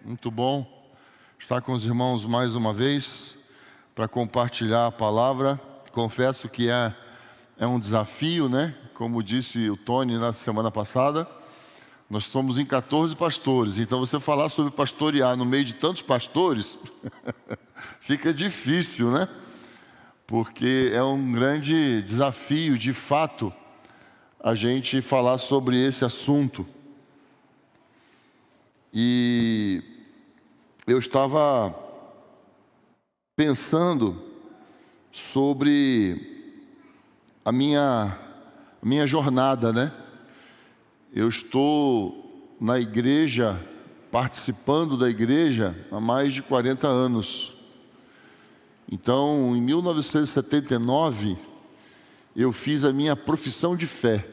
Muito bom estar com os irmãos mais uma vez para compartilhar a palavra. Confesso que é um desafio, né? Como disse o Tony na semana passada, nós somos em 14 pastores, então você falar sobre pastorear no meio de tantos pastores fica difícil, né? Porque é um grande desafio, de fato, a gente falar sobre esse assunto. E eu estava pensando sobre a minha jornada, né? Eu estou na igreja, participando da igreja há mais de 40 anos. Então, em 1979, eu fiz a minha profissão de fé.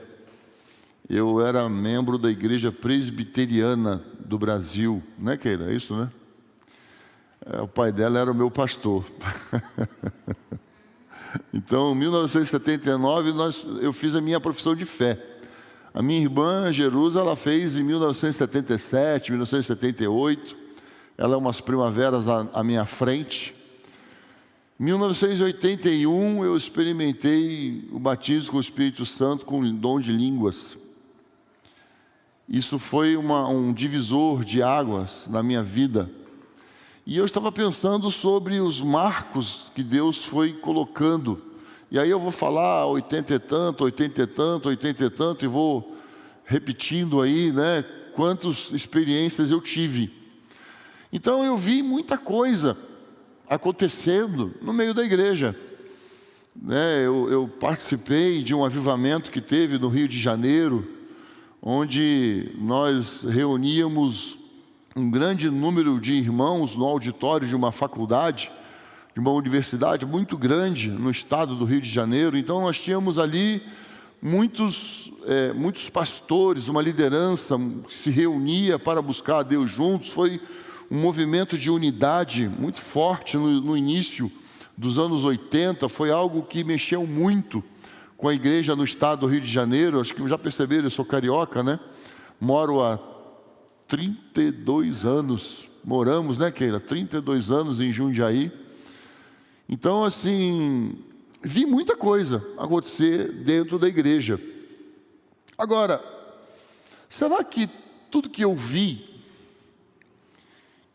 Eu era membro da Igreja Presbiteriana do Brasil, né, Keira? É isso, né? O pai dela era o meu pastor. Então, em 1979, eu fiz a minha profissão de fé. A minha irmã, Jerusa, ela fez em 1977, 1978. Ela é umas primaveras à minha frente. Em 1981, eu experimentei o batismo com o Espírito Santo com o dom de línguas. Isso foi um divisor de águas na minha vida. E eu estava pensando sobre os marcos que Deus foi colocando. E aí eu vou falar 80 e tanto, 80 e tanto, 80 e tanto, e vou repetindo aí, né, quantas experiências eu tive. Então eu vi muita coisa acontecendo no meio da igreja. Eu participei de um avivamento que teve no Rio de Janeiro, onde nós reuníamos um grande número de irmãos no auditório de uma faculdade, de uma universidade muito grande no estado do Rio de Janeiro. Então nós tínhamos ali muitos pastores, uma liderança que se reunia para buscar a Deus juntos. Foi um movimento de unidade muito forte no início dos anos 80, foi algo que mexeu muito com a igreja no estado do Rio de Janeiro. Acho que já perceberam, eu sou carioca, né? Moro há 32 anos, moramos, né, Keila? 32 anos em Jundiaí. Então, assim, vi muita coisa acontecer dentro da igreja. Agora, será que tudo que eu vi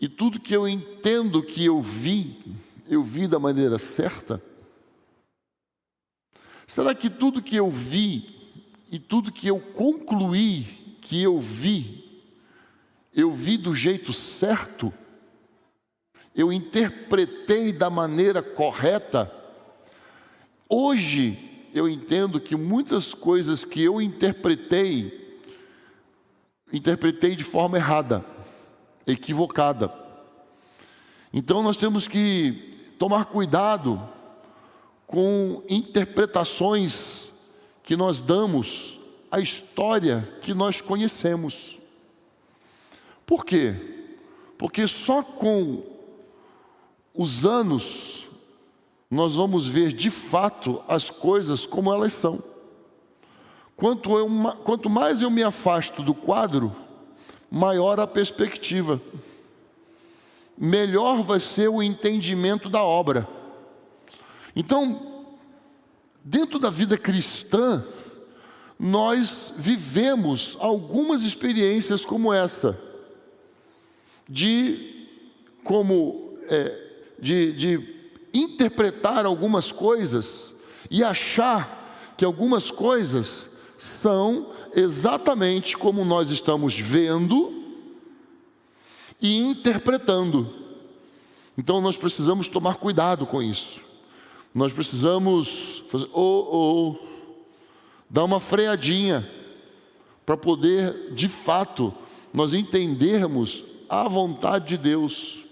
e tudo que eu entendo que eu vi da maneira certa? Será que tudo que eu vi e tudo que eu concluí que eu vi do jeito certo? Eu interpretei da maneira correta? Hoje eu entendo que muitas coisas que eu interpretei de forma errada, equivocada. Então nós temos que tomar cuidado com interpretações que nós damos à história que nós conhecemos. Por quê? Porque só com os anos nós vamos ver de fato as coisas como elas são. Quanto mais eu me afasto do quadro, maior a perspectiva, melhor vai ser o entendimento da obra. Então, dentro da vida cristã, nós vivemos algumas experiências como essa, de interpretar algumas coisas e achar que algumas coisas são exatamente como nós estamos vendo e interpretando. Então nós precisamos tomar cuidado com isso. Nós precisamos fazer, dar uma freadinha para poder, de fato, nós entendermos a vontade de Deus.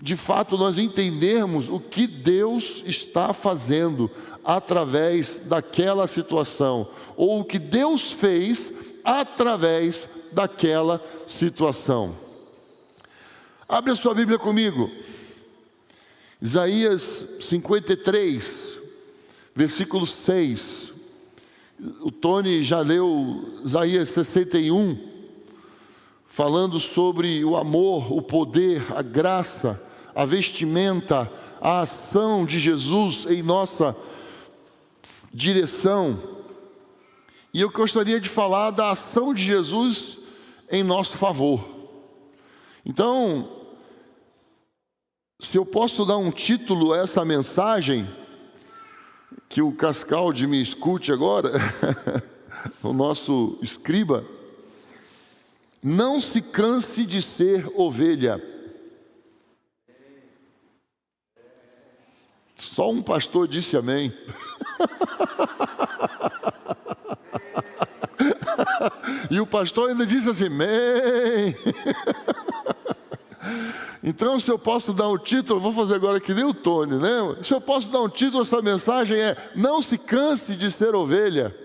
De fato, nós entendermos o que Deus está fazendo através daquela situação, ou o que Deus fez através daquela situação. Abre a sua Bíblia comigo. Isaías 53, versículo 6. O Tony já leu Isaías 61. falando sobre o amor, o poder, a graça, a vestimenta, a ação de Jesus em nossa direção. E eu gostaria de falar da ação de Jesus em nosso favor. Então, se eu posso dar um título a essa mensagem, que o Cascaldi me escute agora, o nosso escriba: não se canse de ser ovelha. Só um pastor disse amém. E o pastor ainda disse assim, amém. Então, se eu posso dar um título, vou fazer agora que nem o Tony, né? Se eu posso dar um título, essa mensagem é: não se canse de ser ovelha.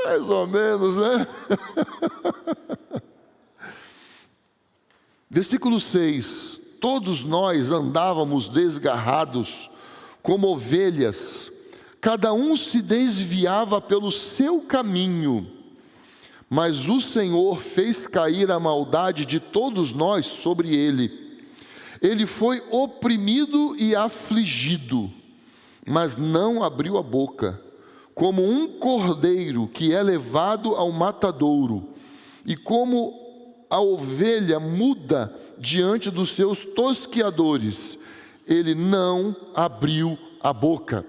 Mais ou menos, né? Versículo 6. Todos nós andávamos desgarrados como ovelhas, cada um se desviava pelo seu caminho, mas o Senhor fez cair a maldade de todos nós sobre ele. Ele foi oprimido e afligido, mas não abriu a boca. Como um cordeiro que é levado ao matadouro, e como a ovelha muda diante dos seus tosqueadores, ele não abriu a boca.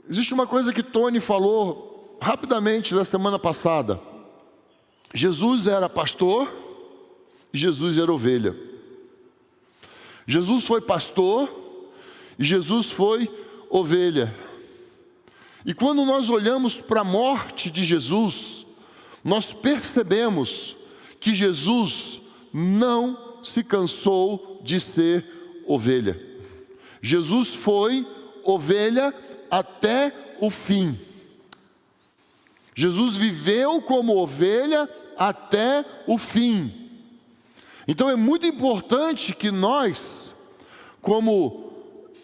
Existe uma coisa que Tony falou rapidamente na semana passada. Jesus era pastor e Jesus era ovelha. Jesus foi pastor e Jesus foi ovelha. E quando nós olhamos para a morte de Jesus, nós percebemos que Jesus não se cansou de ser ovelha. Jesus foi ovelha até o fim. Jesus viveu como ovelha até o fim. Então é muito importante que nós, como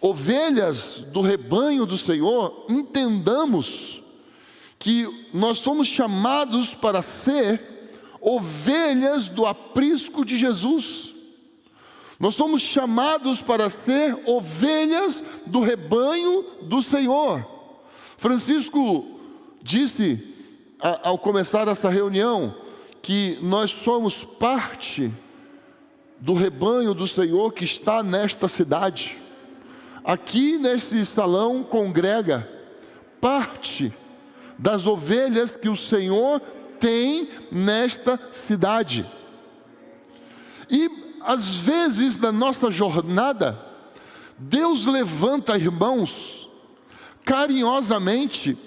ovelhas do rebanho do Senhor, entendamos que nós somos chamados para ser ovelhas do aprisco de Jesus. Nós somos chamados para ser ovelhas do rebanho do Senhor. Francisco disse, ao começar essa reunião, que nós somos parte do rebanho do Senhor que está nesta cidade. Aqui nesse salão congrega parte das ovelhas que o Senhor tem nesta cidade. E às vezes na nossa jornada, Deus levanta irmãos carinhosamente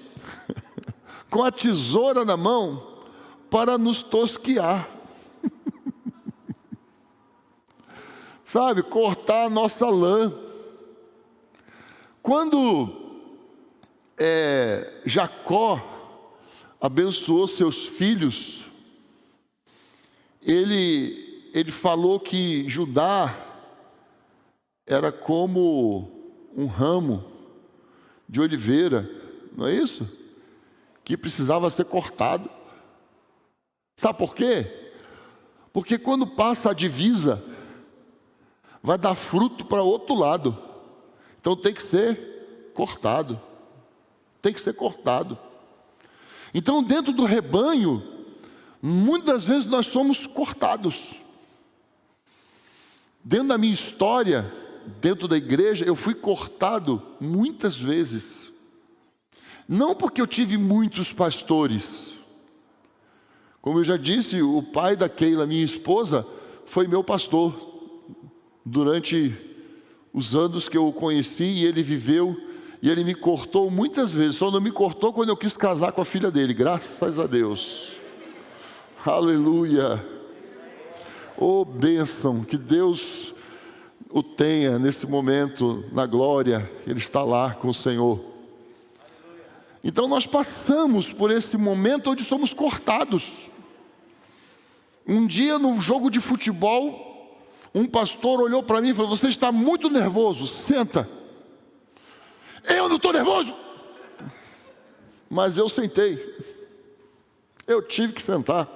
com a tesoura na mão para nos tosquear. Sabe, cortar a nossa lã. Quando Jacó abençoou seus filhos, ele falou que Judá era como um ramo de oliveira, não é isso? Que precisava ser cortado. Sabe por quê? Porque quando passa a divisa, vai dar fruto para outro lado. Então tem que ser cortado. Tem que ser cortado. Então, dentro do rebanho, muitas vezes nós somos cortados. Dentro da minha história, dentro da igreja, eu fui cortado muitas vezes. Não porque eu tive muitos pastores. Como eu já disse, o pai da Keila, minha esposa, foi meu pastor durante os anos que eu o conheci, e ele viveu, e ele me cortou muitas vezes. Só não me cortou quando eu quis casar com a filha dele, graças a Deus. Aleluia. Oh, bênção, que Deus o tenha nesse momento na glória, ele está lá com o Senhor. Então nós passamos por esse momento onde somos cortados. Um dia no jogo de futebol, um pastor olhou para mim e falou: você está muito nervoso, senta. Eu não estou nervoso. Mas eu sentei. Eu tive que sentar,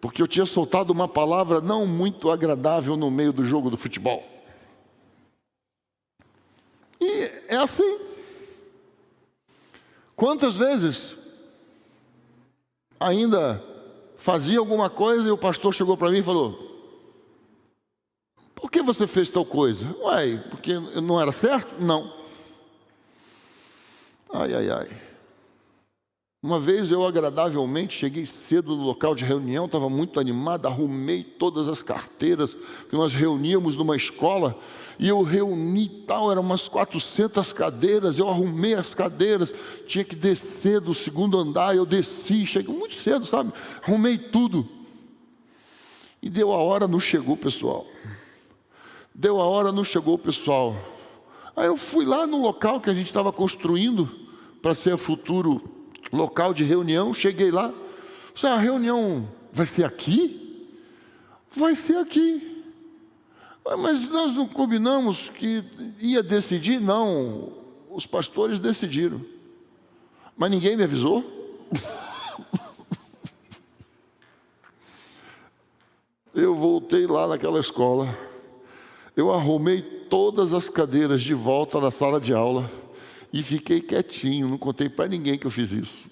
porque eu tinha soltado uma palavra não muito agradável no meio do jogo do futebol. E é assim. Quantas vezes ainda fazia alguma coisa e o pastor chegou para mim e falou: por que você fez tal coisa? Uai, porque não era certo? Não. Ai, ai, ai. Uma vez eu agradavelmente cheguei cedo no local de reunião, estava muito animado, arrumei todas as carteiras que nós reuníamos numa escola, e eu reuni tal, eram umas 400 cadeiras, eu arrumei as cadeiras, tinha que descer do segundo andar, eu desci, cheguei muito cedo, sabe? Arrumei tudo. E deu a hora, não chegou o pessoal. Deu a hora, não chegou o pessoal. Aí eu fui lá no local que a gente estava construindo para ser futuro local de reunião, cheguei lá. A reunião vai ser aqui? Vai ser aqui. Mas nós não combinamos que ia decidir? Não, os pastores decidiram. Mas ninguém me avisou. Eu voltei lá naquela escola. Eu arrumei todas as cadeiras de volta na sala de aula e fiquei quietinho, não contei para ninguém que eu fiz isso.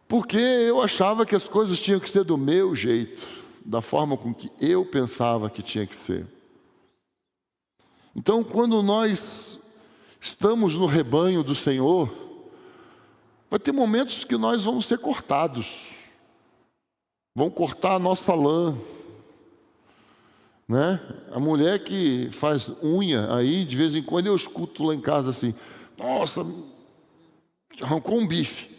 Porque eu achava que as coisas tinham que ser do meu jeito, da forma com que eu pensava que tinha que ser. Então, quando nós estamos no rebanho do Senhor, vai ter momentos que nós vamos ser cortados. Vão cortar a nossa lã, né? A mulher que faz unha aí, de vez em quando eu escuto lá em casa assim: nossa, arrancou um bife.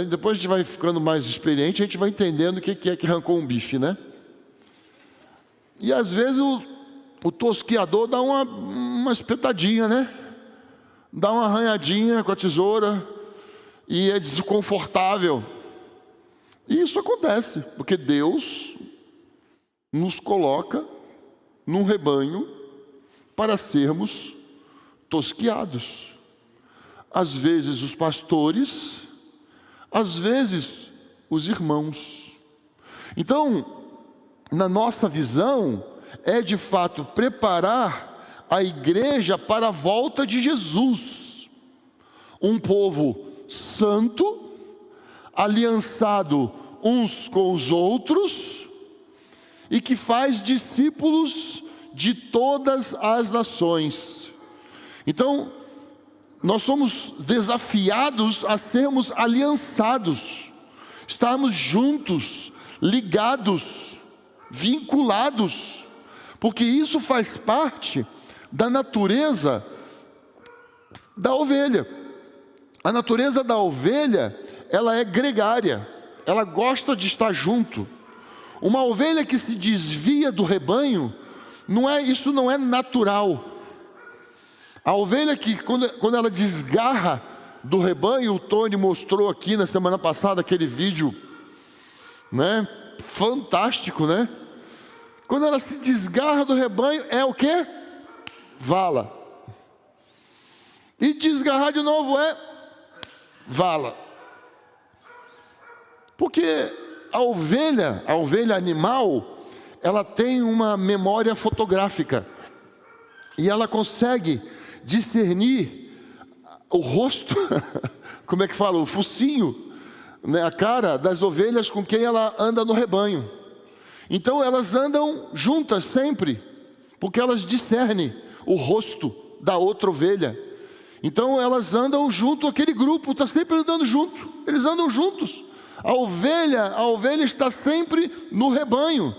Depois a gente vai ficando mais experiente, a gente vai entendendo o que é que arrancou um bife, né? E às vezes o tosquiador dá uma espetadinha, né? Dá uma arranhadinha com a tesoura e é desconfortável. E isso acontece, porque Deus nos coloca num rebanho para sermos tosquiados. Às vezes os pastores, às vezes os irmãos. Então, na nossa visão, é de fato preparar a igreja para a volta de Jesus. Um povo santo, aliançado uns com os outros, e que faz discípulos de todas as nações. Então, nós somos desafiados a sermos aliançados, estarmos juntos, ligados, vinculados, porque isso faz parte da natureza da ovelha. A natureza da ovelha, ela é gregária, ela gosta de estar junto. Uma ovelha que se desvia do rebanho, isso não é natural. A ovelha que, quando ela desgarra do rebanho, o Tony mostrou aqui na semana passada aquele vídeo, né? Fantástico, né? Quando ela se desgarra do rebanho, é o quê? Vala. E desgarrar de novo é vala. Porque a ovelha animal, ela tem uma memória fotográfica. E ela consegue discernir o rosto, como é que fala? O focinho, né? A cara das ovelhas com quem ela anda no rebanho. Então elas andam juntas sempre, porque elas discernem o rosto da outra ovelha. Então elas andam junto, aquele grupo está sempre andando junto, eles andam juntos. A ovelha está sempre no rebanho.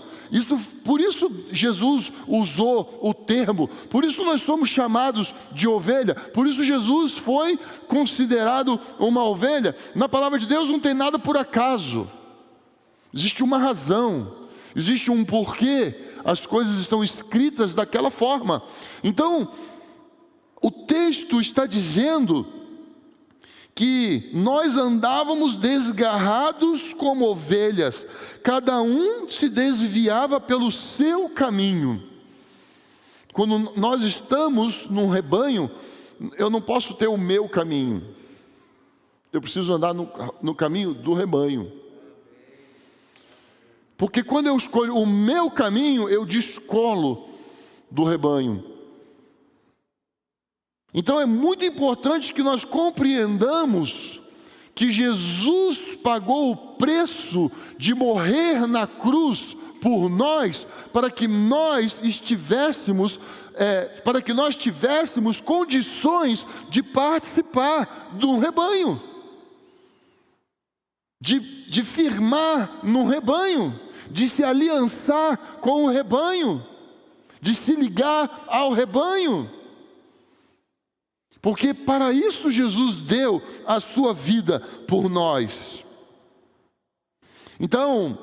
Por isso Jesus usou o termo, por isso nós somos chamados de ovelha, por isso Jesus foi considerado uma ovelha. Na palavra de Deus não tem nada por acaso, existe uma razão, existe um porquê, as coisas estão escritas daquela forma. Então, o texto está dizendo que nós andávamos desgarrados como ovelhas, cada um se desviava pelo seu caminho. Quando nós estamos num rebanho, eu não posso ter o meu caminho. Eu preciso andar no caminho do rebanho. Porque quando eu escolho o meu caminho, eu descolo do rebanho. Então é muito importante que nós compreendamos que Jesus pagou o preço de morrer na cruz por nós, para que nós tivéssemos condições de participar do rebanho, de firmar no rebanho, de se aliançar com o rebanho, de se ligar ao rebanho. Porque para isso Jesus deu a sua vida por nós. Então,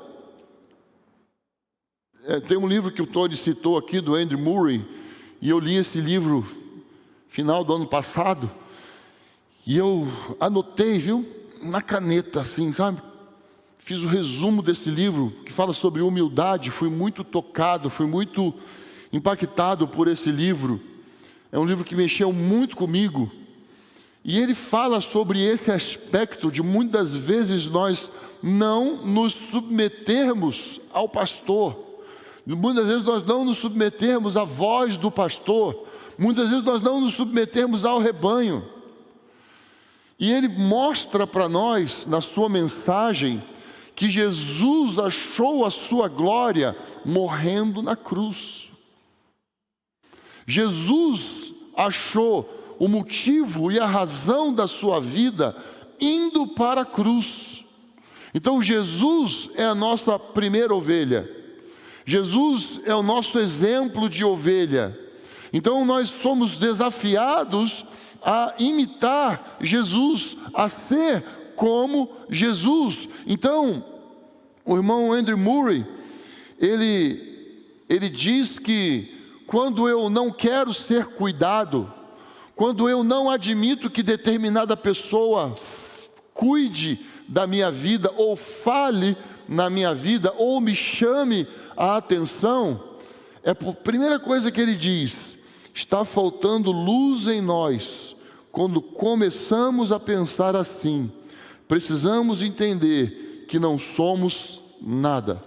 tem um livro que o Tony citou aqui, do Andrew Murray, e eu li esse livro final do ano passado, e eu anotei, na caneta assim, sabe? Fiz o resumo desse livro, que fala sobre humildade. Fui muito tocado, fui muito impactado por esse livro. É um livro que mexeu muito comigo. E ele fala sobre esse aspecto de muitas vezes nós não nos submetermos ao pastor. Muitas vezes nós não nos submetermos à voz do pastor. Muitas vezes nós não nos submetermos ao rebanho. E ele mostra para nós, na sua mensagem, que Jesus achou a sua glória morrendo na cruz. Jesus achou o motivo e a razão da sua vida indo para a cruz. Então Jesus é a nossa primeira ovelha. Jesus é o nosso exemplo de ovelha. Então nós somos desafiados a imitar Jesus, a ser como Jesus. Então, o irmão Andrew Murray, ele diz que quando eu não quero ser cuidado, quando eu não admito que determinada pessoa cuide da minha vida, ou fale na minha vida, ou me chame a atenção, a primeira coisa que ele diz: está faltando luz em nós. Quando começamos a pensar assim, precisamos entender que não somos nada.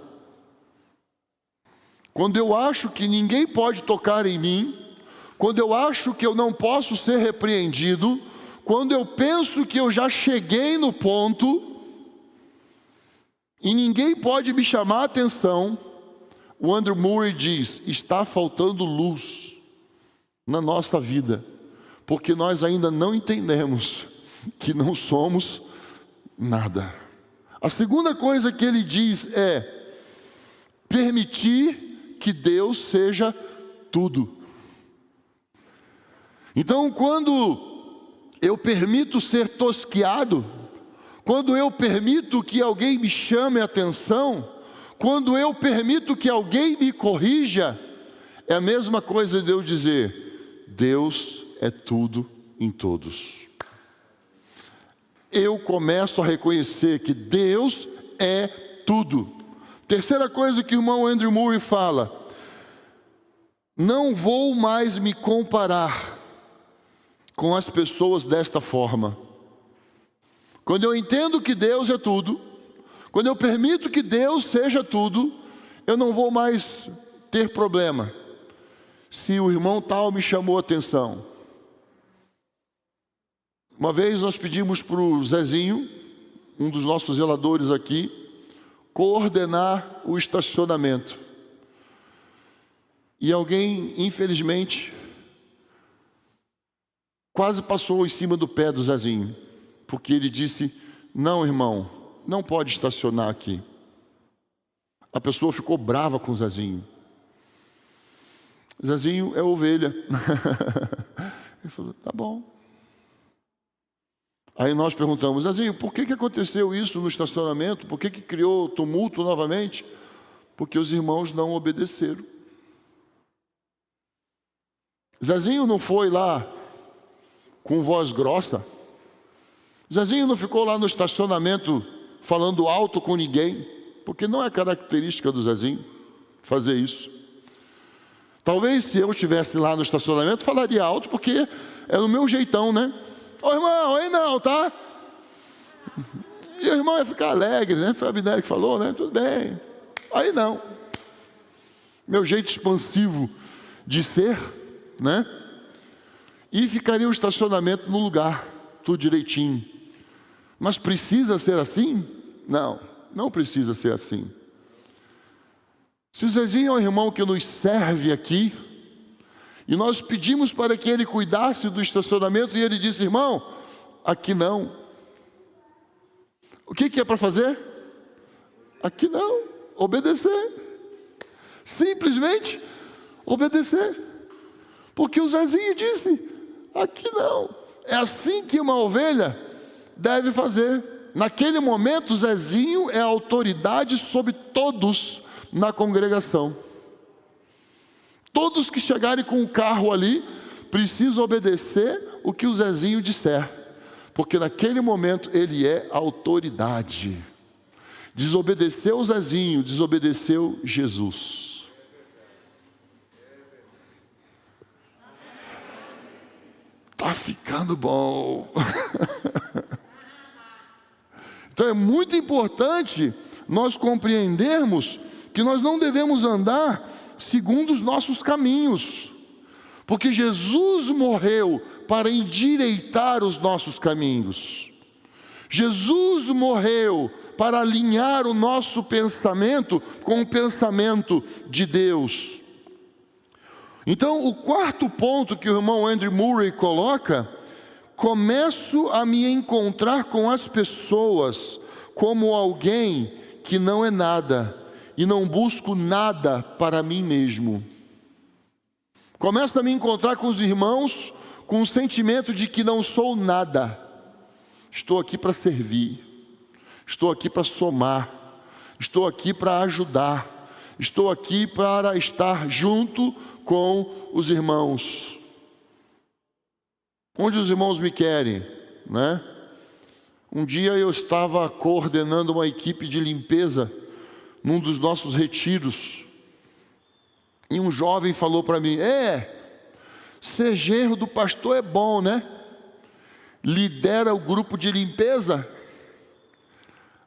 Quando eu acho que ninguém pode tocar em mim, quando eu acho que eu não posso ser repreendido, quando eu penso que eu já cheguei no ponto e ninguém pode me chamar a atenção, o Andrew Murray diz: está faltando luz na nossa vida, porque nós ainda não entendemos que não somos nada. A segunda coisa que ele diz é permitir que Deus seja tudo. Então, quando eu permito ser tosquiado, quando eu permito que alguém me chame a atenção, quando eu permito que alguém me corrija, é a mesma coisa de eu dizer: Deus é tudo em todos. Eu começo a reconhecer que Deus é tudo. Terceira coisa que o irmão Andrew Murray fala: não vou mais me comparar com as pessoas desta forma. Quando eu entendo que Deus é tudo, quando eu permito que Deus seja tudo, eu não vou mais ter problema se o irmão tal me chamou a atenção. Uma vez nós pedimos para o Zezinho, um dos nossos zeladores aqui, coordenar o estacionamento. E alguém, infelizmente, quase passou em cima do pé do Zezinho, porque ele disse: não, irmão, não pode estacionar aqui. A pessoa ficou brava com o Zezinho. Zezinho é ovelha. Ele falou: tá bom. Aí nós perguntamos: Zezinho, por que aconteceu isso no estacionamento? Por que criou tumulto novamente? Porque os irmãos não obedeceram. Zezinho não foi lá com voz grossa. Zezinho não ficou lá no estacionamento falando alto com ninguém, porque não é característica do Zezinho fazer isso. Talvez se eu estivesse lá no estacionamento, falaria alto, porque é o meu jeitão, né? Ô irmão, aí não, tá? E o irmão ia ficar alegre, né? Foi a Abner que falou, né? Tudo bem. Aí não. Meu jeito expansivo de ser, né? E ficaria o estacionamento no lugar, tudo direitinho. Mas precisa ser assim? Não, não precisa ser assim. Se o Zezinho é um irmão que nos serve aqui, e nós pedimos para que ele cuidasse do estacionamento, e ele disse: irmão, aqui não. O que é para fazer? Aqui não, obedecer. Simplesmente obedecer. Porque o Zezinho disse: aqui não. É assim que uma ovelha deve fazer. Naquele momento, o Zezinho é a autoridade sobre todos na congregação. Todos que chegarem com o carro ali precisam obedecer o que o Zezinho disser, porque naquele momento ele é autoridade. Desobedeceu o Zezinho, desobedeceu Jesus. Tá ficando bom. Então é muito importante nós compreendermos que nós não devemos andar segundo os nossos caminhos, porque Jesus morreu para endireitar os nossos caminhos. Jesus morreu para alinhar o nosso pensamento com o pensamento de Deus. Então, o quarto ponto que o irmão Andrew Murray coloca: começo a me encontrar com as pessoas como alguém que não é nada, e não busco nada para mim mesmo. Começo a me encontrar com os irmãos com o sentimento de que não sou nada. Estou aqui para servir, estou aqui para somar, estou aqui para ajudar, estou aqui para estar junto com os irmãos. Onde os irmãos me querem, né? Um dia eu estava coordenando uma equipe de limpeza num dos nossos retiros, e um jovem falou para mim: ser genro do pastor é bom, né? Lidera o grupo de limpeza.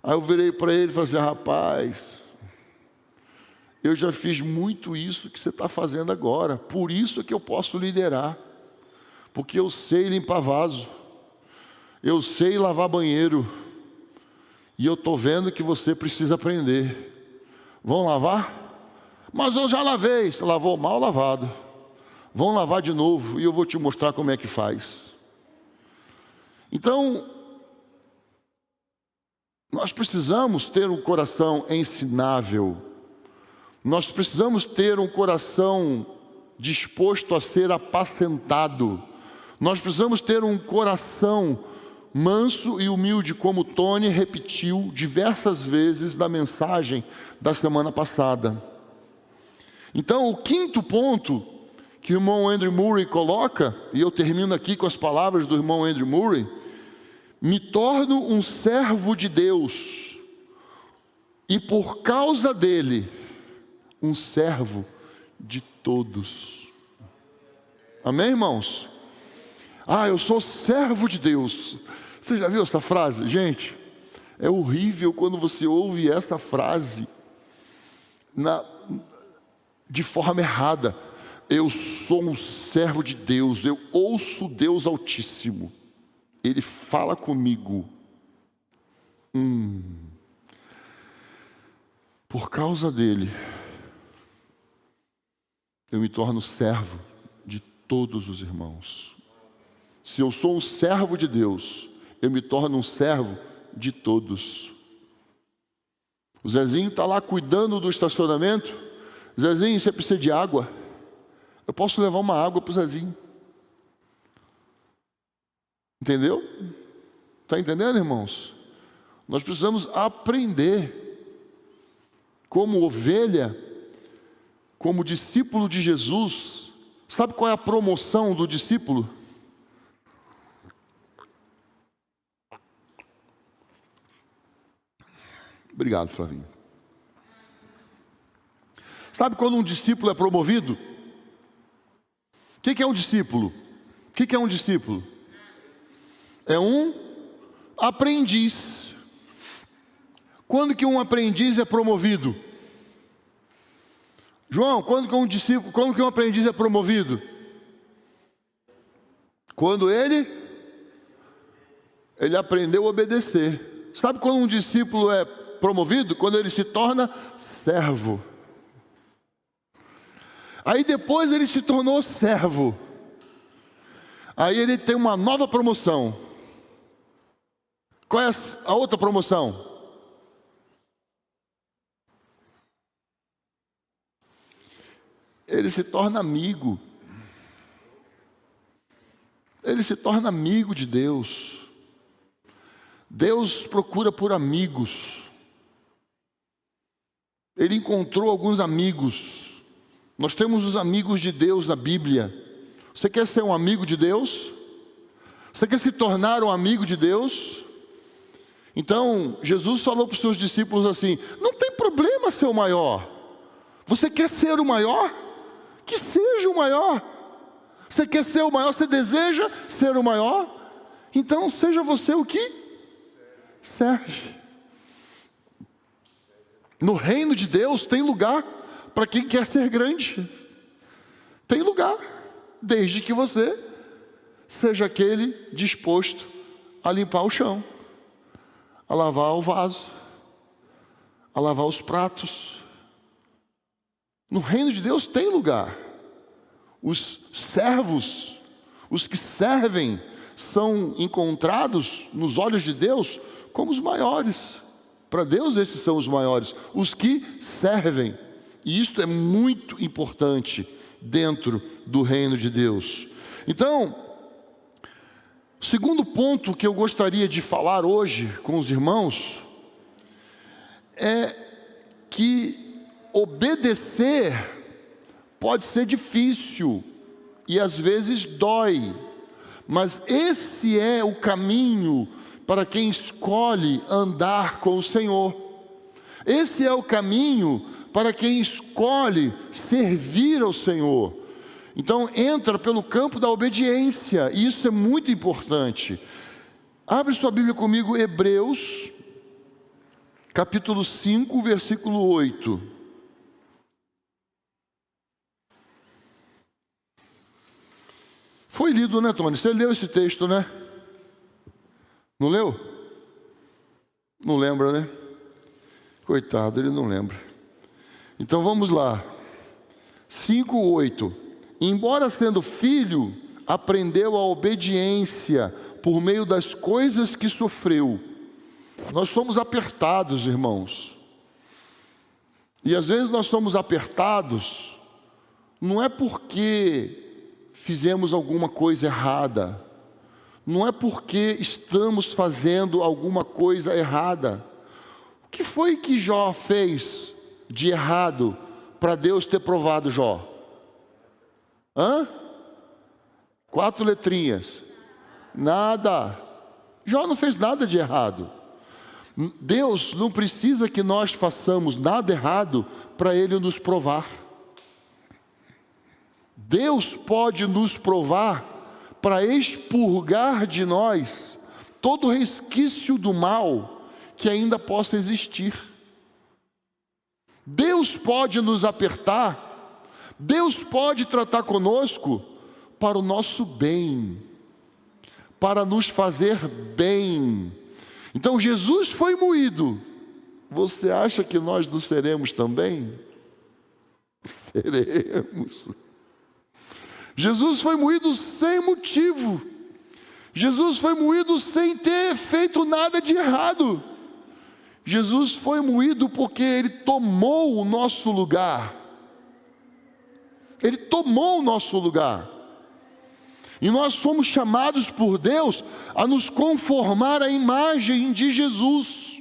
Aí eu virei para ele e falei assim: rapaz, eu já fiz muito isso que você está fazendo agora, por isso é que eu posso liderar, porque eu sei limpar vaso, eu sei lavar banheiro, e eu estou vendo que você precisa aprender. Vão lavar? Mas eu já lavei. Você lavou mal lavado. Vão lavar de novo e eu vou te mostrar como é que faz. Então, nós precisamos ter um coração ensinável. Nós precisamos ter um coração disposto a ser apacentado. Nós precisamos ter um coração manso e humilde, como Tony repetiu diversas vezes na mensagem da semana passada. Então, o quinto ponto que o irmão Andrew Murray coloca, e eu termino aqui com as palavras do irmão Andrew Murray: me torno um servo de Deus, e por causa dele, um servo de todos. Amém, irmãos? Eu sou servo de Deus. Você já viu essa frase? Gente, é horrível quando você ouve essa frase de forma errada. Eu sou um servo de Deus, eu ouço Deus Altíssimo, Ele fala comigo. Por causa dele, eu me torno servo de todos os irmãos. Se eu sou um servo de Deus, eu me torno um servo de todos. O Zezinho está lá cuidando do estacionamento. Zezinho, você precisa de água? Eu posso levar uma água para o Zezinho. Entendeu? Está entendendo, irmãos? Nós precisamos aprender, como ovelha, como discípulo de Jesus. Sabe qual é a promoção do discípulo? Obrigado, Flavinho. Sabe quando um discípulo é promovido? O que é um discípulo? O que é um discípulo? É um aprendiz. Quando que um aprendiz é promovido? João, quando que um aprendiz é promovido? Quando ele aprendeu a obedecer. Sabe quando um discípulo é promovido? Quando ele se torna servo. Aí depois ele se tornou servo. Aí ele tem uma nova promoção. Qual é a outra promoção? Ele se torna amigo. Ele se torna amigo de Deus. Deus procura por amigos. Ele encontrou alguns amigos. Nós temos os amigos de Deus na Bíblia. Você quer ser um amigo de Deus? Você quer se tornar um amigo de Deus? Então, Jesus falou para os seus discípulos assim: não tem problema ser o maior. Você quer ser o maior? Que seja o maior. Você quer ser o maior? Você deseja ser o maior? Então, seja você o que serve. No reino de Deus tem lugar para quem quer ser grande. Tem lugar, desde que você seja aquele disposto a limpar o chão, a lavar o vaso, a lavar os pratos. No reino de Deus tem lugar. Os servos, os que servem, são encontrados nos olhos de Deus como os maiores. Para Deus esses são os maiores, os que servem. E isto é muito importante dentro do reino de Deus. Então, o segundo ponto que eu gostaria de falar hoje com os irmãos é que obedecer pode ser difícil e às vezes dói, mas esse é o caminho para quem escolhe andar com o Senhor. Esse é o caminho para quem escolhe servir ao Senhor. Então entra pelo campo da obediência, e isso é muito importante. Abre sua Bíblia comigo, Hebreus, capítulo 5, versículo 8. Foi lido, né, Tony? Você leu esse texto, né? Não leu? Não lembra, né? Coitado, ele não lembra. Então vamos lá. 5:8. Embora sendo filho, aprendeu a obediência por meio das coisas que sofreu. Nós somos apertados, irmãos. E às vezes nós somos apertados, não é porque fizemos alguma coisa errada, não é porque estamos fazendo alguma coisa errada. O que foi que Jó fez de errado para Deus ter provado Jó? 4 letrinhas. Nada. Jó não fez nada de errado. Deus não precisa que nós façamos nada errado para Ele nos provar. Deus pode nos provar para expurgar de nós todo resquício do mal que ainda possa existir. Deus pode nos apertar, Deus pode tratar conosco para o nosso bem, para nos fazer bem. Então Jesus foi moído. Você acha que nós não seremos também? Seremos. Jesus foi moído sem motivo. Jesus foi moído sem ter feito nada de errado. Jesus foi moído porque Ele tomou o nosso lugar. Ele tomou o nosso lugar. E nós fomos chamados por Deus a nos conformar à imagem de Jesus.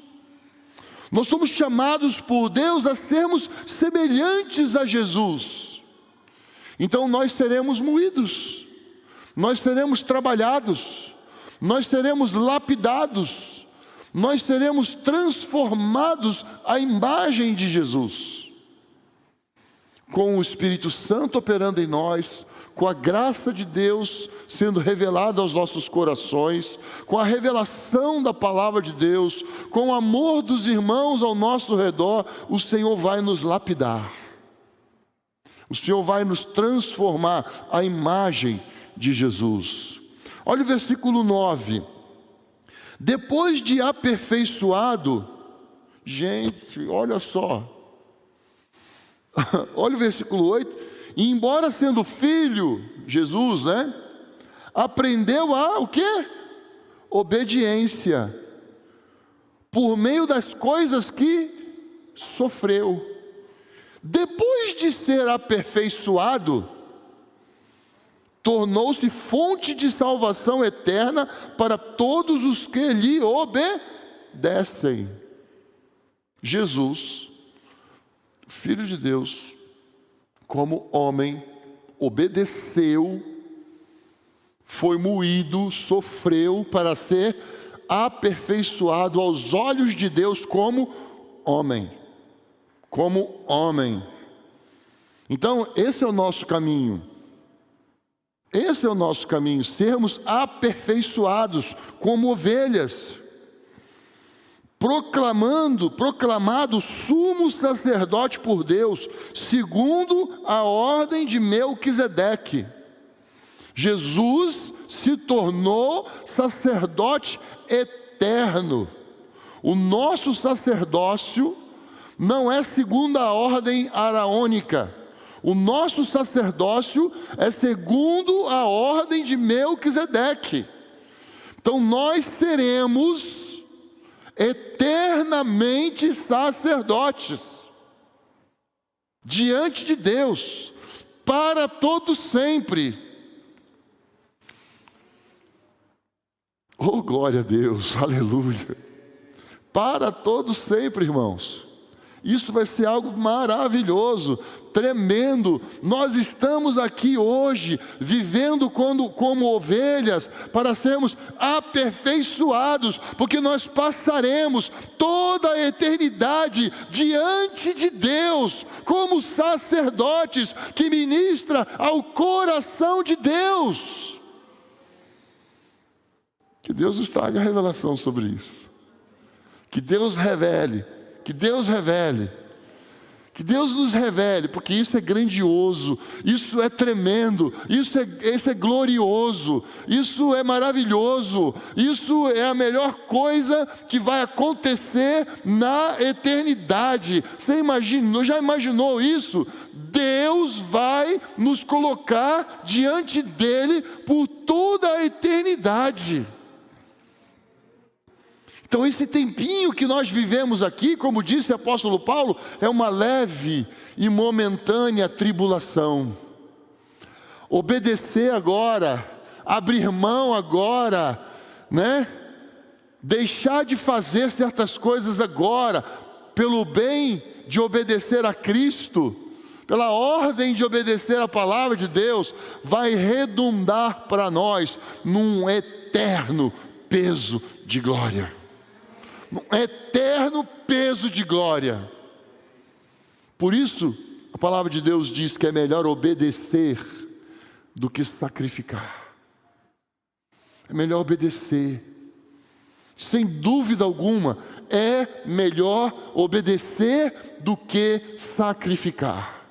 Nós somos chamados por Deus a sermos semelhantes a Jesus. Então nós seremos moídos, nós seremos trabalhados, nós seremos lapidados, nós seremos transformados à imagem de Jesus. Com o Espírito Santo operando em nós, com a graça de Deus sendo revelada aos nossos corações, com a revelação da palavra de Deus, com o amor dos irmãos ao nosso redor, o Senhor vai nos lapidar. O Senhor vai nos transformar à imagem de Jesus. Olha o versículo 9. Depois de aperfeiçoado, gente, olha só. Olha o versículo 8. E embora sendo filho, Jesus, né? Aprendeu a, o quê? Obediência. Por meio das coisas que sofreu. Depois de ser aperfeiçoado, tornou-se fonte de salvação eterna para todos os que lhe obedecem. Jesus, Filho de Deus, como homem, obedeceu, foi moído, sofreu para ser aperfeiçoado aos olhos de Deus como homem. Como homem. Então, esse é o nosso caminho. Esse é o nosso caminho, sermos aperfeiçoados como ovelhas. Proclamado sumo sacerdote por Deus, segundo a ordem de Melquisedeque. Jesus se tornou sacerdote eterno. O nosso sacerdócio não é segundo a ordem araônica. O nosso sacerdócio é segundo a ordem de Melquisedeque. Então nós seremos eternamente sacerdotes diante de Deus, para todo sempre. Oh, glória a Deus, aleluia. Para todo sempre, irmãos. Isso vai ser algo maravilhoso, tremendo. Nós estamos aqui hoje, vivendo como ovelhas, para sermos aperfeiçoados, porque nós passaremos toda a eternidade diante de Deus, como sacerdotes que ministram ao coração de Deus. Que Deus nos traga revelação sobre isso. Que Deus revele. Que Deus revele, que Deus nos revele, porque isso é grandioso, isso é tremendo, isso é glorioso, isso é maravilhoso, isso é a melhor coisa que vai acontecer na eternidade. Você imagina, já imaginou isso? Deus vai nos colocar diante dele por toda a eternidade. Então esse tempinho que nós vivemos aqui, como disse o apóstolo Paulo, é uma leve e momentânea tribulação. Obedecer agora, abrir mão agora, né? Deixar de fazer certas coisas agora, pelo bem de obedecer a Cristo, pela ordem de obedecer a palavra de Deus, vai redundar para nós num eterno peso de glória. Um eterno peso de glória. Por isso, a palavra de Deus diz que é melhor obedecer do que sacrificar. É melhor obedecer. Sem dúvida alguma, é melhor obedecer do que sacrificar.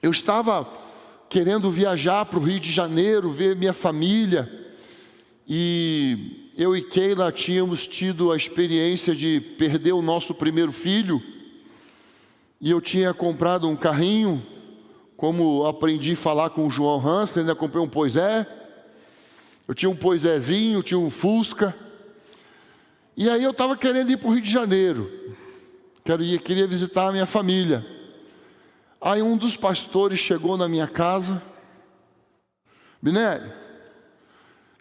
Eu estava querendo viajar para o Rio de Janeiro, ver minha família, e eu e Keila tínhamos tido a experiência de perder o nosso primeiro filho, e eu tinha comprado um carrinho, como aprendi a falar com o João Hansen, ainda comprei um Poisé, eu tinha um Poisézinho, tinha um Fusca, e aí eu estava querendo ir para o Rio de Janeiro, queria visitar a minha família. Aí um dos pastores chegou na minha casa: Binelli,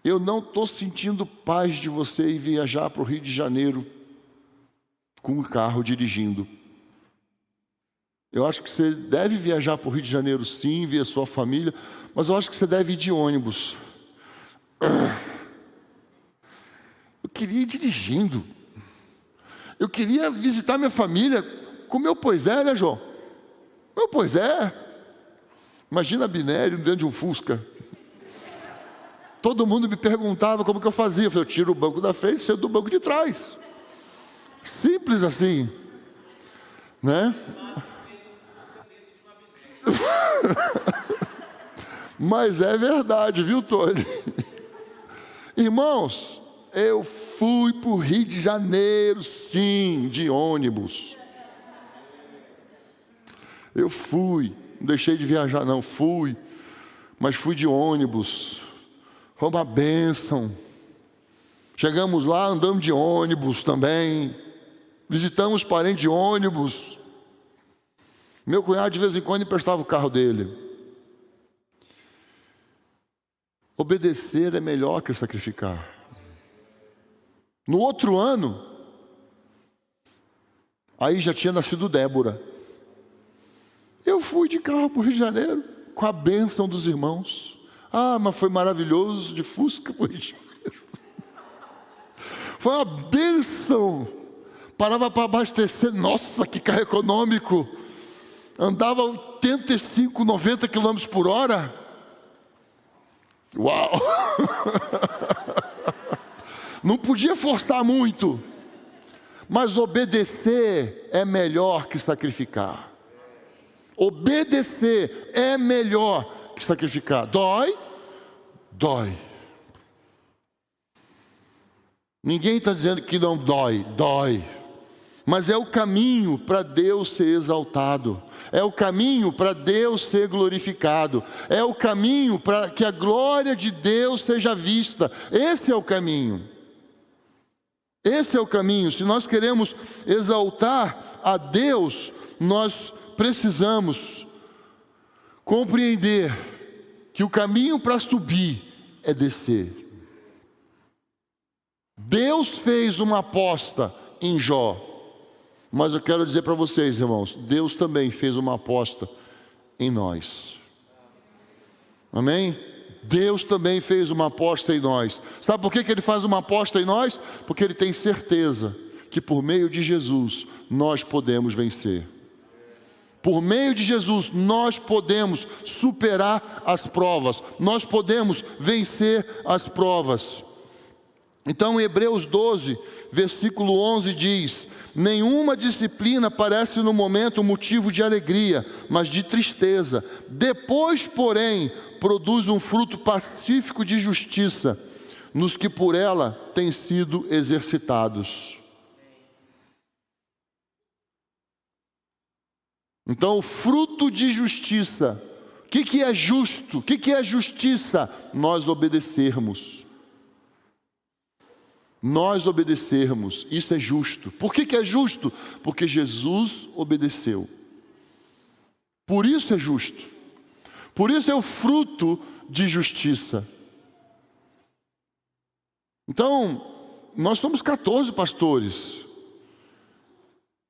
eu não estou sentindo paz de você ir viajar para o Rio de Janeiro com o carro dirigindo. Eu acho que você deve viajar para o Rio de Janeiro sim, ver a sua família, mas eu acho que você deve ir de ônibus. Eu queria ir dirigindo. Eu queria visitar minha família com meu Poisé, né, João? Meu Poisé. Imagina Binério dentro de um Fusca. Todo mundo me perguntava como que eu fazia. Eu falei, eu tiro o banco da frente e saio do banco de trás. Simples assim, né? Mas é verdade, viu, Tony? Irmãos, eu fui para o Rio de Janeiro, sim, de ônibus. Eu fui, não deixei de viajar não, fui, mas fui de ônibus. Foi uma bênção. Chegamos lá, andamos de ônibus também. Visitamos parentes de ônibus. Meu cunhado de vez em quando emprestava o carro dele. Obedecer é melhor que sacrificar. No outro ano, aí já tinha nascido Débora. Eu fui de carro para o Rio de Janeiro, com a bênção dos irmãos. Ah, mas foi maravilhoso, de Fusca para o Rio de Janeiro. Foi uma bênção. Parava para abastecer, nossa, que carro econômico. Andava 85, 90 quilômetros por hora. Uau! Não podia forçar muito. Mas obedecer é melhor que sacrificar. Obedecer é melhor que sacrificar. Dói? Dói. Ninguém está dizendo que não dói. Dói. Mas é o caminho para Deus ser exaltado. É o caminho para Deus ser glorificado. É o caminho para que a glória de Deus seja vista. Esse é o caminho. Esse é o caminho. Se nós queremos exaltar a Deus, nós precisamos compreender que o caminho para subir é descer. Deus fez uma aposta em Jó, mas eu quero dizer para vocês, irmãos, Deus também fez uma aposta em nós. Amém? Deus também fez uma aposta em nós. Sabe por que Ele faz uma aposta em nós? Porque Ele tem certeza que por meio de Jesus nós podemos vencer. Por meio de Jesus, nós podemos superar as provas. Nós podemos vencer as provas. Então, em Hebreus 12, versículo 11 diz: nenhuma disciplina parece no momento motivo de alegria, mas de tristeza. Depois, porém, produz um fruto pacífico de justiça nos que por ela têm sido exercitados. Então, o fruto de justiça. O que é justo? O que é justiça? Nós obedecermos. Nós obedecermos. Isso é justo. Por que é justo? Porque Jesus obedeceu. Por isso é justo. Por isso é o fruto de justiça. Então, nós somos 14 pastores.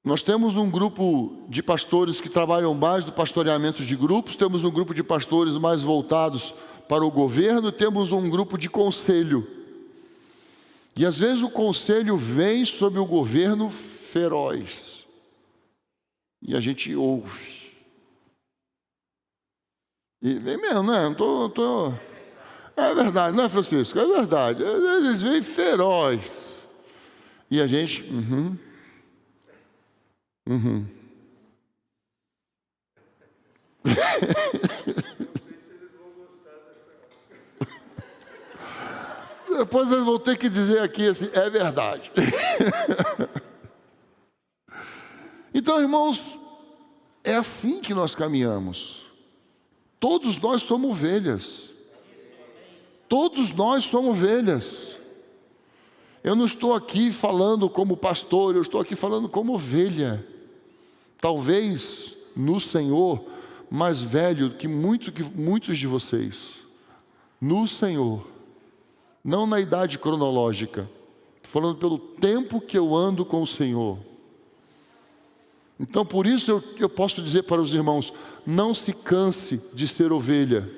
Nós temos um grupo de pastores que trabalham mais do pastoreamento de grupos, temos um grupo de pastores mais voltados para o governo, temos um grupo de conselho. E às vezes o conselho vem sobre o governo feroz. E a gente ouve. E vem mesmo, né? É verdade, não é, Francisco? É verdade. Eles vêm feroz. E a gente... Depois eles vão ter que dizer aqui assim, é verdade. Então, irmãos, é assim que nós caminhamos. Todos nós somos ovelhas. Todos nós somos ovelhas. Eu não estou aqui falando como pastor, eu estou aqui falando como ovelha. Talvez no Senhor, mais velho que muitos de vocês. No Senhor. Não na idade cronológica. Estou falando pelo tempo que eu ando com o Senhor. Então, por isso eu posso dizer para os irmãos, não se canse de ser ovelha.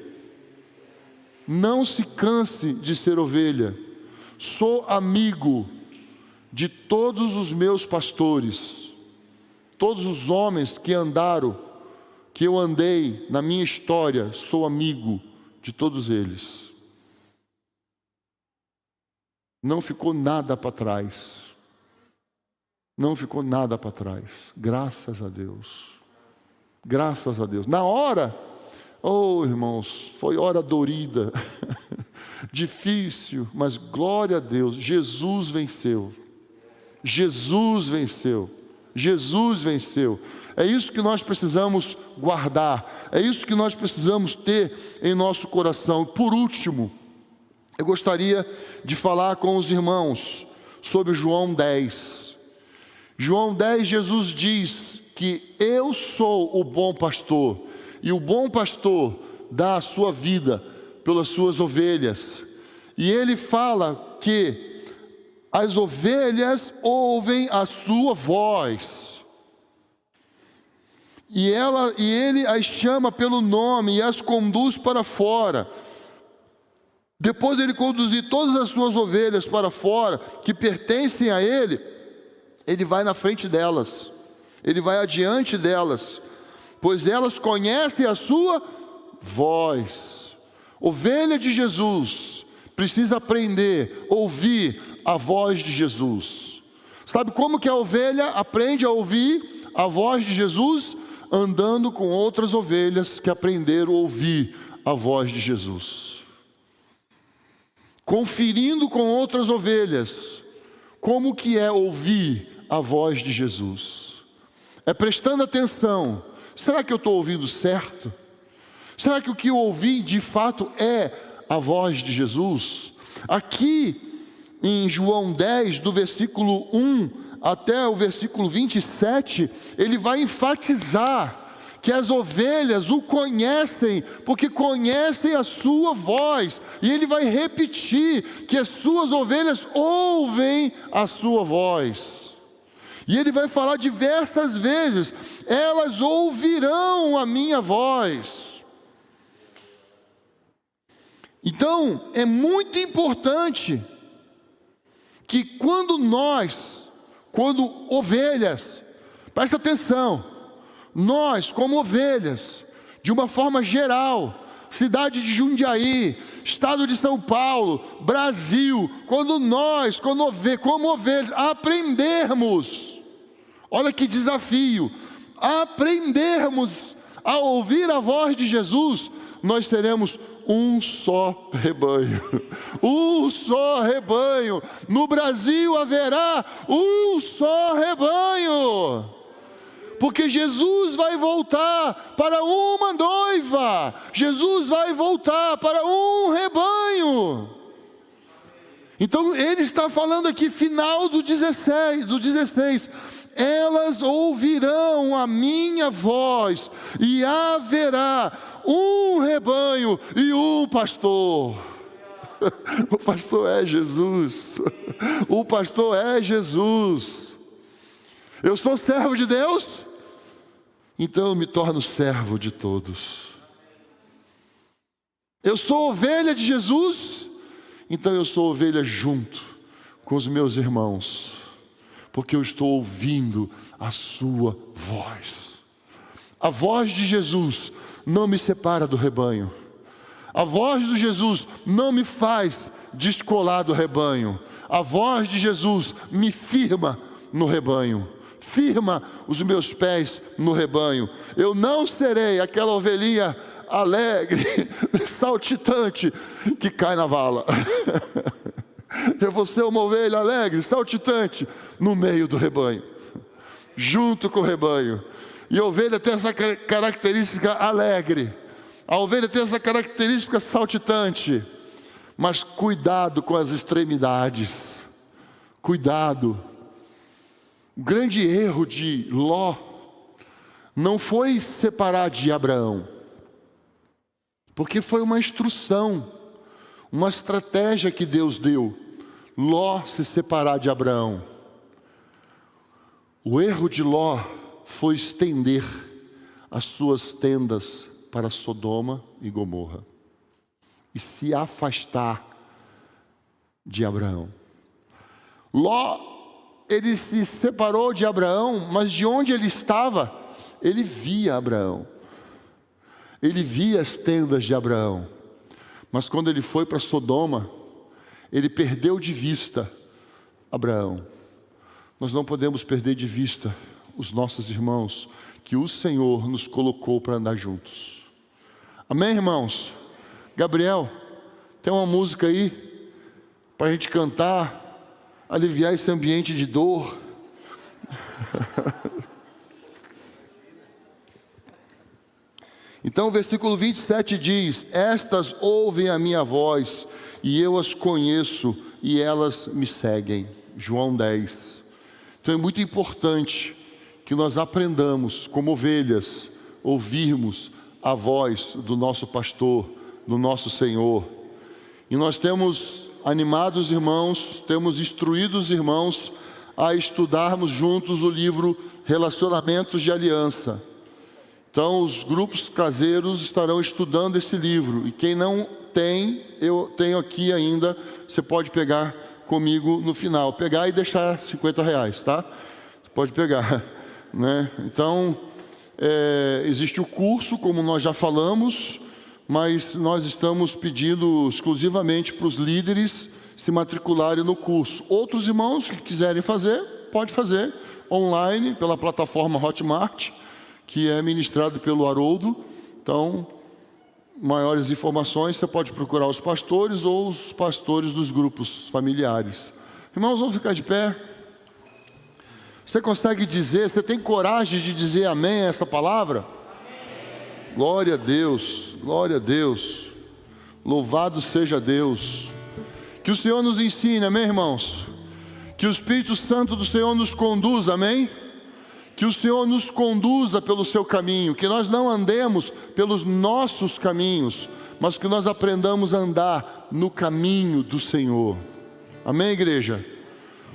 Não se canse de ser ovelha. Sou amigo de todos os meus pastores. Todos os homens que andaram, que eu andei na minha história, sou amigo de todos eles. Não ficou nada para trás. Não ficou nada para trás. Graças a Deus. Graças a Deus. Na hora, oh irmãos, foi hora dorida. Difícil, mas glória a Deus. Jesus venceu. Jesus venceu. Jesus venceu. É isso que nós precisamos guardar. É isso que nós precisamos ter em nosso coração. Por último, eu gostaria de falar com os irmãos sobre João 10. João 10, Jesus diz que eu sou o bom pastor, e o bom pastor dá a sua vida pelas suas ovelhas. E ele fala que as ovelhas ouvem a sua voz, e ele as chama pelo nome e as conduz para fora. Depois de ele conduzir todas as suas ovelhas para fora, que pertencem a ele, ele vai na frente delas, ele vai adiante delas, pois elas conhecem a sua voz. Ovelha de Jesus precisa aprender a ouvir a voz de Jesus. Sabe como que a ovelha aprende a ouvir a voz de Jesus? Andando com outras ovelhas que aprenderam a ouvir a voz de Jesus. Conferindo com outras ovelhas como que é ouvir a voz de Jesus. É prestando atenção. Será que eu estou ouvindo certo? Será que o que eu ouvi de fato é a voz de Jesus? Aqui em João 10, do versículo 1 até o versículo 27, ele vai enfatizar que as ovelhas o conhecem, porque conhecem a sua voz. E ele vai repetir que as suas ovelhas ouvem a sua voz. E ele vai falar diversas vezes: elas ouvirão a minha voz. Então, é muito importante que quando ovelhas, presta atenção, nós como ovelhas, de uma forma geral, cidade de Jundiaí, estado de São Paulo, Brasil, quando nós, como ovelhas, aprendermos, olha que desafio, aprendermos a ouvir a voz de Jesus, nós teremos um só rebanho. Um só rebanho. No Brasil haverá um só rebanho. Porque Jesus vai voltar para uma noiva. Jesus vai voltar para um rebanho. Então ele está falando aqui, final do 16. Elas ouvirão a minha voz, e haverá um rebanho e um pastor. O pastor é Jesus. O pastor é Jesus. Eu sou servo de Deus, então eu me torno servo de todos. Eu sou ovelha de Jesus, então eu sou ovelha junto com os meus irmãos, porque eu estou ouvindo a sua voz. A voz de Jesus não me separa do rebanho. A voz de Jesus não me faz descolar do rebanho. A voz de Jesus me firma no rebanho. Firma os meus pés no rebanho. Eu não serei aquela ovelhinha alegre, saltitante, que cai na vala. Eu vou ser uma ovelha alegre, saltitante, no meio do rebanho, junto com o rebanho. E a ovelha tem essa característica alegre, a ovelha tem essa característica saltitante. Mas cuidado com as extremidades, cuidado. O grande erro de Ló não foi separar de Abraão, porque foi uma instrução, uma estratégia que Deus deu. Ló se separar de Abraão. O erro de Ló foi estender as suas tendas para Sodoma e Gomorra e se afastar de Abraão. Ló, ele se separou de Abraão, mas de onde ele estava, ele via Abraão. Ele via as tendas de Abraão, mas quando ele foi para Sodoma, ele perdeu de vista Abraão. Nós não podemos perder de vista os nossos irmãos, que o Senhor nos colocou para andar juntos. Amém, irmãos? Gabriel, tem uma música aí para a gente cantar, aliviar esse ambiente de dor. Então o versículo 27 diz: estas ouvem a minha voz, e eu as conheço, e elas me seguem. João 10. Então é muito importante que nós aprendamos, como ovelhas, ouvirmos a voz do nosso pastor, do nosso Senhor. E nós temos animado os irmãos, temos instruído os irmãos a estudarmos juntos o livro Relacionamentos de Aliança. Então os grupos caseiros estarão estudando esse livro. E quem não tem, eu tenho aqui ainda, você pode pegar comigo no final. Pegar e deixar R$50, tá? Pode pegar, né? Então, existe o curso, como nós já falamos, mas nós estamos pedindo exclusivamente para os líderes se matricularem no curso. Outros irmãos que quiserem fazer, pode fazer online, pela plataforma Hotmart, que é ministrado pelo Haroldo. Então, maiores informações, você pode procurar os pastores ou os pastores dos grupos familiares. Irmãos, vamos ficar de pé. Você consegue dizer, você tem coragem de dizer amém a esta palavra? Amém. Glória a Deus, glória a Deus. Louvado seja Deus. Que o Senhor nos ensine, amém, irmãos? Que o Espírito Santo do Senhor nos conduza, amém? Que o Senhor nos conduza pelo seu caminho, que nós não andemos pelos nossos caminhos, mas que nós aprendamos a andar no caminho do Senhor. Amém, igreja?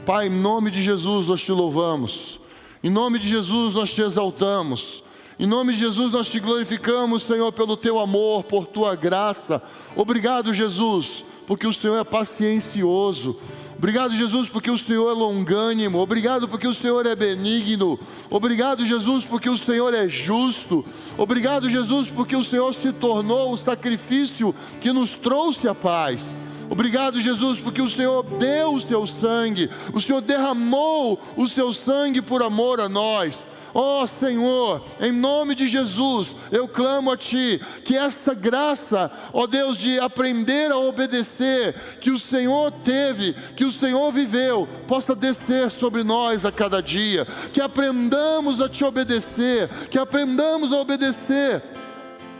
Pai, em nome de Jesus nós te louvamos, em nome de Jesus nós te exaltamos, em nome de Jesus nós te glorificamos, Senhor, pelo teu amor, por tua graça. Obrigado, Jesus, porque o Senhor é paciencioso. Obrigado, Jesus, porque o Senhor é longânimo. Obrigado porque o Senhor é benigno. Obrigado, Jesus, porque o Senhor é justo. Obrigado, Jesus, porque o Senhor se tornou o sacrifício que nos trouxe a paz. Obrigado, Jesus, porque o Senhor deu o seu sangue. O Senhor derramou o seu sangue por amor a nós. Ó Senhor, em nome de Jesus, eu clamo a Ti, que essa graça, ó Deus, de aprender a obedecer, que o Senhor teve, que o Senhor viveu, possa descer sobre nós a cada dia, que aprendamos a Te obedecer, que aprendamos a obedecer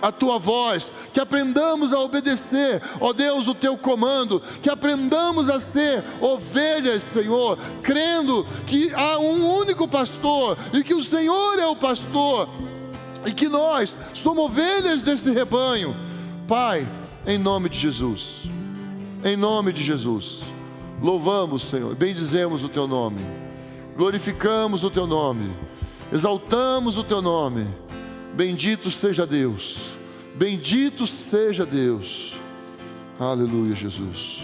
a Tua voz, que aprendamos a obedecer, ó Deus, o Teu comando, que aprendamos a ser ovelhas, Senhor, crendo que há um único pastor, e que o Senhor é o pastor, e que nós somos ovelhas desse rebanho. Pai, em nome de Jesus, em nome de Jesus, louvamos, Senhor, bendizemos o Teu nome, glorificamos o Teu nome, exaltamos o Teu nome. Bendito seja Deus, bendito seja Deus. Aleluia, Jesus.